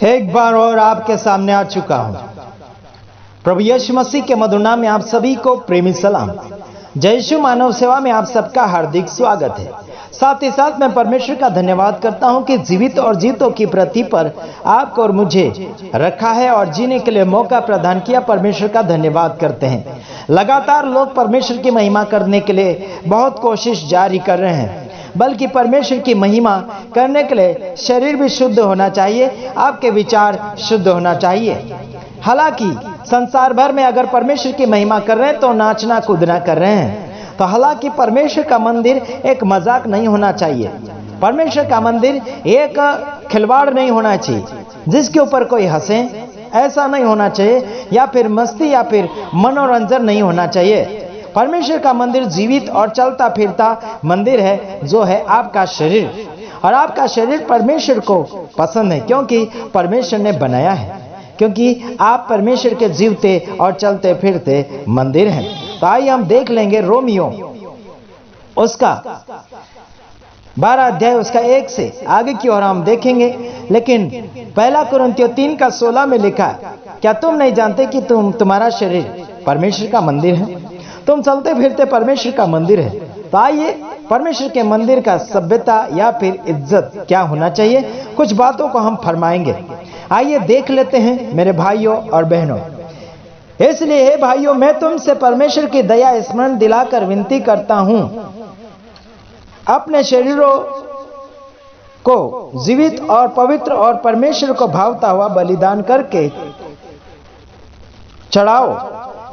एक बार और आपके सामने आ चुका हूं। प्रभु यीशु मसीह के मधुर नाम में आप सभी को प्रेमी सलाम। जय यीशु मानव सेवा में आप सबका हार्दिक स्वागत है। साथ ही साथ मैं परमेश्वर का धन्यवाद करता हूं कि जीवित और जीतों की पृथ्वी पर आपको और मुझे रखा है और जीने के लिए मौका प्रदान किया। परमेश्वर का धन्यवाद करते हैं। लगातार लोग परमेश्वर की महिमा करने के लिए बहुत कोशिश जारी कर रहे हैं, बल्कि परमेश्वर की महिमा करने के लिए शरीर भी शुद्ध होना चाहिए, आपके विचार शुद्ध होना चाहिए। हालांकि संसार भर में अगर परमेश्वर की महिमा कर रहे हैं तो नाचना कूदना कर रहे हैं। तो हालांकि परमेश्वर का मंदिर एक मजाक नहीं होना चाहिए। परमेश्वर का मंदिर एक खिलवाड़ नहीं होना चाहिए जिसके ऊपर कोई हंसे, ऐसा नहीं होना चाहिए, या फिर मस्ती या फिर मनोरंजन नहीं होना चाहिए। परमेश्वर का मंदिर जीवित और चलता फिरता मंदिर है, जो है आपका शरीर। और आपका शरीर परमेश्वर को पसंद है क्योंकि परमेश्वर ने बनाया है, क्योंकि आप परमेश्वर के जीवते और चलते फिरते मंदिर हैं। तो आइए हम देख लेंगे रोमियो उसका 12 अध्याय उसका 1 से आगे की ओर हम देखेंगे। लेकिन पहला कुरिन्थियों 3:16 में लिखा है, क्या तुम नहीं जानते कि तुम्हारा शरीर परमेश्वर का मंदिर है, तुम चलते फिरते परमेश्वर का मंदिर है। तो आइए परमेश्वर के मंदिर का सभ्यता या फिर इज्जत क्या होना चाहिए, कुछ बातों को हम फरमाएंगे। आइए देख लेते हैं मेरे भाइयों और बहनों। इसलिए हे भाइयों, मैं तुमसे परमेश्वर की दया स्मरण दिलाकर विनती करता हूं, अपने शरीरों को जीवित और पवित्र और परमेश्वर को भावता हुआ बलिदान करके चढ़ाओ,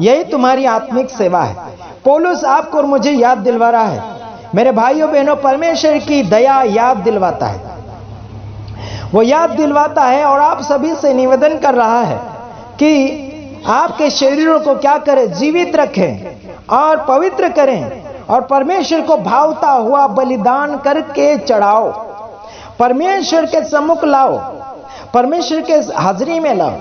यही तुम्हारी आत्मिक सेवा है। पौलुस आपको और मुझे याद दिलवा रहा है, मेरे भाइयों बहनों, परमेश्वर की दया याद दिलवाता है, वो याद दिलवाता है और आप सभी से निवेदन कर रहा है कि आपके शरीरों को क्या करें, जीवित रखें और पवित्र करें और परमेश्वर को भावता हुआ बलिदान करके चढ़ाओ, परमेश्वर के सम्मुख लाओ, परमेश्वर के हाजिरी में लाओ।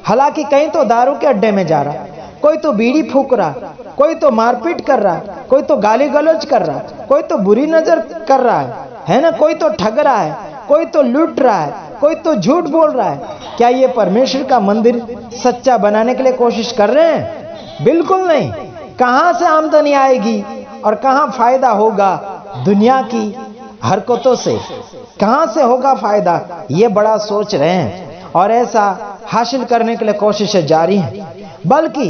हालांकि कहीं तो दारू के अड्डे में जा रहा, कोई तो बीड़ी फूंक रहा, कोई तो मारपीट कर रहा, कोई तो गाली गलौज कर रहा, कोई तो बुरी नजर कर रहा है ना, कोई तो ठग रहा है, कोई तो लूट रहा है, कोई तो झूठ बोल रहा है। क्या ये परमेश्वर का मंदिर सच्चा बनाने के लिए कोशिश कर रहे हैं? बिल्कुल नहीं। कहां से आमदनी आएगी और कहां फायदा होगा दुनिया की हरकतों से, कहां से होगा फायदा, ये बड़ा सोच रहे हैं और ऐसा हासिल करने के लिए कोशिशें जारी हैं। बल्कि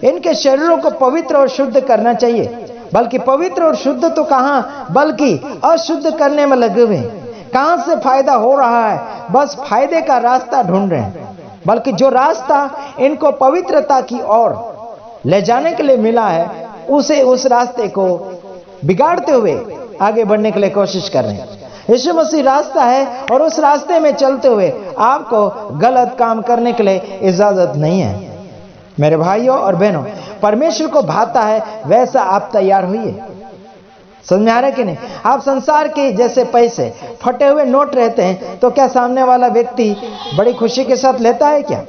इनके शरीरों को पवित्र और शुद्ध करना चाहिए, बल्कि पवित्र और शुद्ध तो कहां, बल्कि अशुद्ध करने में लगे हुए हैं। कहां से फायदा हो रहा है, बस फायदे का रास्ता ढूंढ रहे हैं। बल्कि जो रास्ता इनको पवित्रता की ओर ले जाने के लिए मिला है, उस रास्ते को बिगाड़ते हुए आगे बढ़ने के लिए कोशिश कर रहे हैं। यीशु मसीह रास्ता है और उस रास्ते में चलते हुए आपको गलत काम करने के लिए इजाजत नहीं है। मेरे भाइयों और बहनों, परमेश्वर को भाता है वैसा आप तैयार होइए। समझ में आ रहा है कि नहीं? आप संसार के जैसे पैसे फटे हुए नोट रहते हैं तो क्या सामने वाला व्यक्ति बड़ी खुशी के साथ लेता है? क्या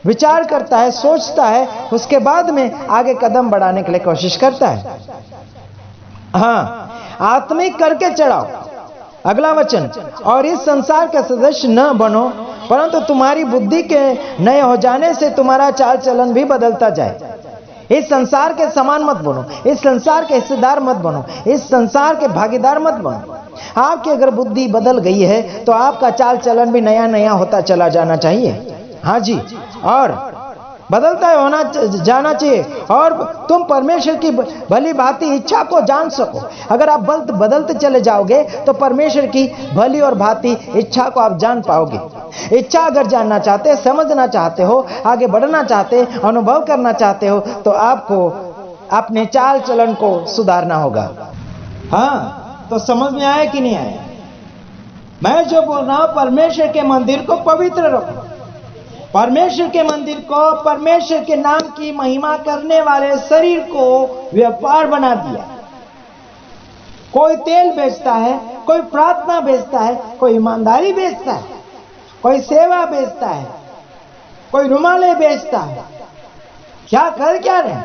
विचार करता है, सोचता है, उसके बाद में आगे कदम बढ़ाने के लिए कोशिश करता है। हाँ, आत्मिक करके चढ़ाओ। अगला वचन, और इस संसार के सदस्य न बनो, परंतु तुम्हारी बुद्धि के नए हो जाने से तुम्हारा चाल चलन भी बदलता जाए। इस संसार के समान मत बनो, इस संसार के हिस्सेदार मत बनो, इस संसार के भागीदार मत बनो। आपकी अगर बुद्धि बदल गई है तो आपका चाल चलन भी नया नया होता चला जाना चाहिए। हाँ जी, और बदलता होना जाना चाहिए और तुम परमेश्वर की भली भांति इच्छा को जान सको। अगर आप बदलते चले जाओगे तो परमेश्वर की भली और भांति इच्छा को आप जान पाओगे। इच्छा अगर जानना चाहते, समझना चाहते हो, आगे बढ़ना चाहते, अनुभव करना चाहते हो, तो आपको अपने चाल चलन को सुधारना होगा। हाँ, तो समझ में आया कि नहीं आया? मैं जो बोल रहा हूं, परमेश्वर के मंदिर को पवित्र रखो। परमेश्वर के मंदिर को, परमेश्वर के नाम की महिमा करने वाले शरीर को व्यापार बना दिया। कोई तेल बेचता है, कोई प्रार्थना बेचता है, कोई ईमानदारी बेचता है, कोई सेवा बेचता है, कोई रुमाले बेचता है। क्या कर क्या रहे?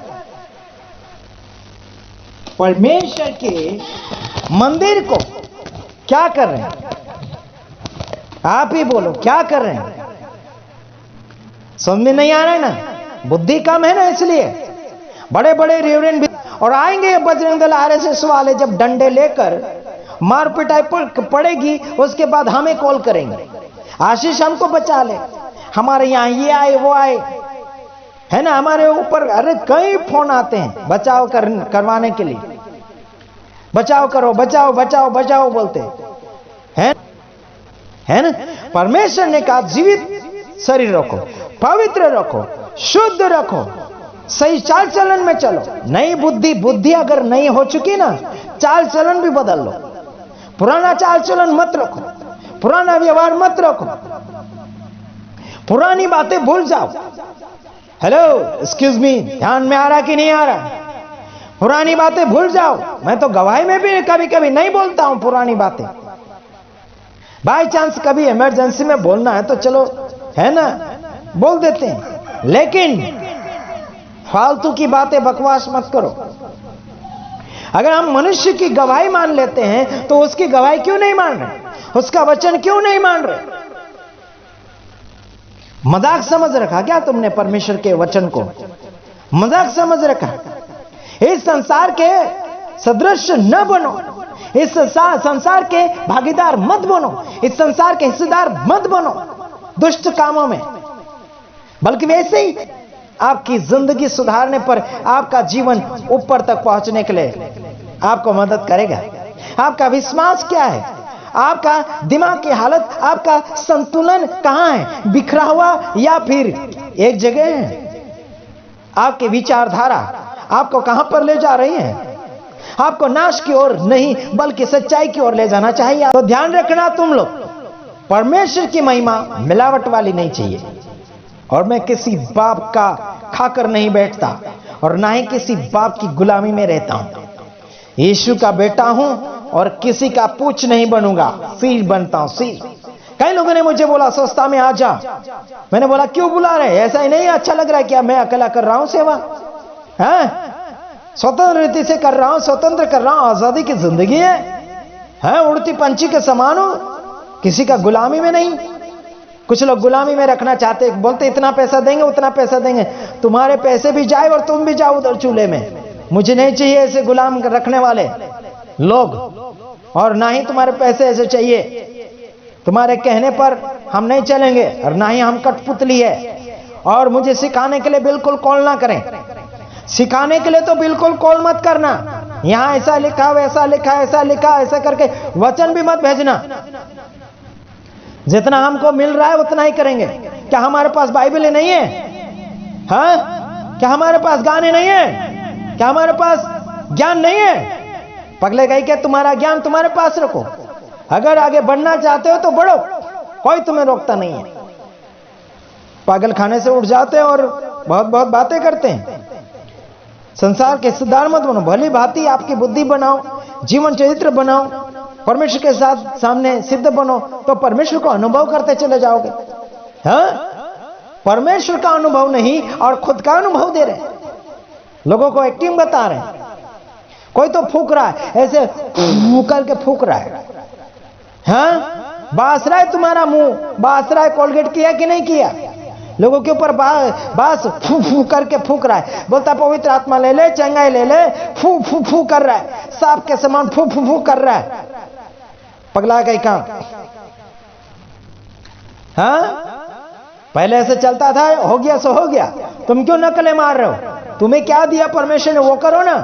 परमेश्वर के मंदिर को क्या कर रहे हैं? आप ही बोलो, क्या कर रहे हैं? समझ में नहीं आ रहा है ना, बुद्धि कम है ना, इसलिए बड़े बड़े रेवरेंड भी और आएंगे ये बजरंग दल आरएसएस वाले, जब डंडे लेकर मार पिटाई पड़ेगी उसके बाद हमें कॉल करेंगे, आशीष हमको बचा ले, हमारे यहाँ ये आए वो आए, है ना, हमारे ऊपर अरे कई फोन आते हैं बचाव करवाने के लिए, बचाव करो, बचाओ बचाओ बचाओ बोलते हैं, है ना। परमेश्वर ने कहा जीवित शरीर रखो, पवित्र रखो, शुद्ध रखो, सही चाल चलन में चलो। नई बुद्धि अगर नहीं हो चुकी ना, चाल चलन भी बदल लो। पुराना चाल चलन मत रखो, पुराना व्यवहार मत रखो, पुरानी बातें भूल जाओ। हेलो, एक्सक्यूज मी, ध्यान में आ रहा कि नहीं आ रहा? पुरानी बातें भूल जाओ। मैं तो गवाही में भी कभी कभी नहीं बोलता हूं पुरानी बातें, बाय चांस कभी इमरजेंसी में बोलना है तो चलो, है ना, बोल देते हैं, लेकिन फालतू की बातें बकवास मत करो। अगर हम मनुष्य की गवाही मान लेते हैं तो उसकी गवाही क्यों नहीं मान रहे, उसका वचन क्यों नहीं मान रहे? मजाक समझ रखा क्या तुमने परमेश्वर के वचन को? मजाक समझ रखा? इस संसार के सदृश न बनो, इस संसार के भागीदार मत बनो, इस संसार के हिस्सेदार मत बनो दुष्ट कामों में, बल्कि वैसे ही आपकी जिंदगी सुधारने पर, आपका जीवन ऊपर तक पहुंचने के लिए आपको मदद करेगा। आपका विश्वास क्या है? आपका दिमाग की हालत, आपका संतुलन कहां है? बिखरा हुआ या फिर एक जगह है? आपकी विचारधारा आपको कहां पर ले जा रही है? आपको नाश की ओर नहीं बल्कि सच्चाई की ओर ले जाना चाहिए। तो ध्यान रखना तुम लोग, परमेश्वर की महिमा मिलावट वाली नहीं चाहिए। और मैं किसी बाप का खाकर नहीं बैठता और ना ही किसी बाप की गुलामी में रहता हूं। यीशु का बेटा हूं और किसी का पूछ नहीं बनूंगा, सिर बनता हूं, सिर। कई लोगों ने मुझे बोला संस्था में आ जा, मैंने बोला क्यों बुला रहे? ऐसा ही नहीं अच्छा लग रहा है क्या मैं अकेला कर रहा हूं सेवा? स्वतंत्र रीति से कर रहा हूं, स्वतंत्र कर रहा हूं, आजादी की जिंदगी है, उड़ती पंछी के समान हो, किसी का गुलामी में नहीं। कुछ लोग गुलामी में रखना चाहते, बोलते इतना पैसा देंगे उतना पैसा देंगे, तुम्हारे पैसे भी जाए और तुम भी जाओ उधर चूल्हे में। मुझे नहीं चाहिए ऐसे गुलाम रखने वाले लोग, और ना ही तुम्हारे पैसे ऐसे चाहिए। तुम्हारे कहने पर हम नहीं चलेंगे और ना ही हम कठपुतली है। और मुझे सिखाने के लिए बिल्कुल कॉल ना करें, सिखाने के लिए तो बिल्कुल कॉल मत करना। यहां ऐसा लिखा, वैसा लिखा, ऐसा लिखा, ऐसा करके वचन भी मत भेजना। जितना हमको मिल रहा है उतना ही करेंगे। क्या हमारे पास बाइबल नहीं है? हाँ, क्या हमारे पास गाने नहीं है? क्या हमारे पास ज्ञान नहीं है? पगले गई क्या? तुम्हारा ज्ञान तुम्हारे पास रखो, अगर आगे बढ़ना चाहते हो तो बढ़ो, कोई तुम्हें रोकता नहीं है। पागल खाने से उठ जाते हैं और बहुत बहुत बातें करते हैं। संसार के हिस्सेदार मत बनो, भली भांति आपकी बुद्धि बनाओ, जीवन चरित्र बनाओ, परमेश्वर के साथ सामने सिद्ध बनो, तो परमेश्वर को अनुभव करते चले जाओगे। हाँ, परमेश्वर का अनुभव नहीं और खुद का अनुभव दे रहे, लोगों को एक्टिंग बता रहे हैं। कोई तो फूक रहा है, ऐसे करके फूक रहा है। हाँ, बास रहा है तुम्हारा मुंह, बास रहा है, कोलगेट किया कि नहीं किया? लोगों के ऊपर बास फू फू करके फूक रहा है, बोलता पवित्र आत्मा ले ले, चंगाई ले ले, फू फू फू कर रहा है, सांप के समान फू फू फू कर रहा है। पगला गई काम। हाँ, पहले ऐसे चलता था, हो गया सो हो गया। तुम क्यों नकलें मार रहे हो? तुम्हें क्या दिया परमेश्वर ने वो करो ना।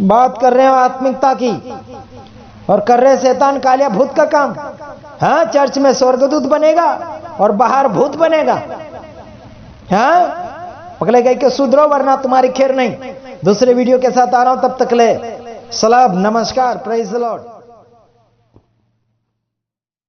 बात कर रहे हो आत्मिकता की और कर रहे शैतान कालिया भूत का काम। हाँ, चर्च में स्वर्गदूत बनेगा और बाहर भूत बनेगा। हाँ, पकड़े गए कि सुधरो वरना तुम्हारी खैर नहीं। दूसरे वीडियो के साथ आ रहा हूं, तब तक ले सलाम, नमस्कार, प्रेज द लॉर्ड।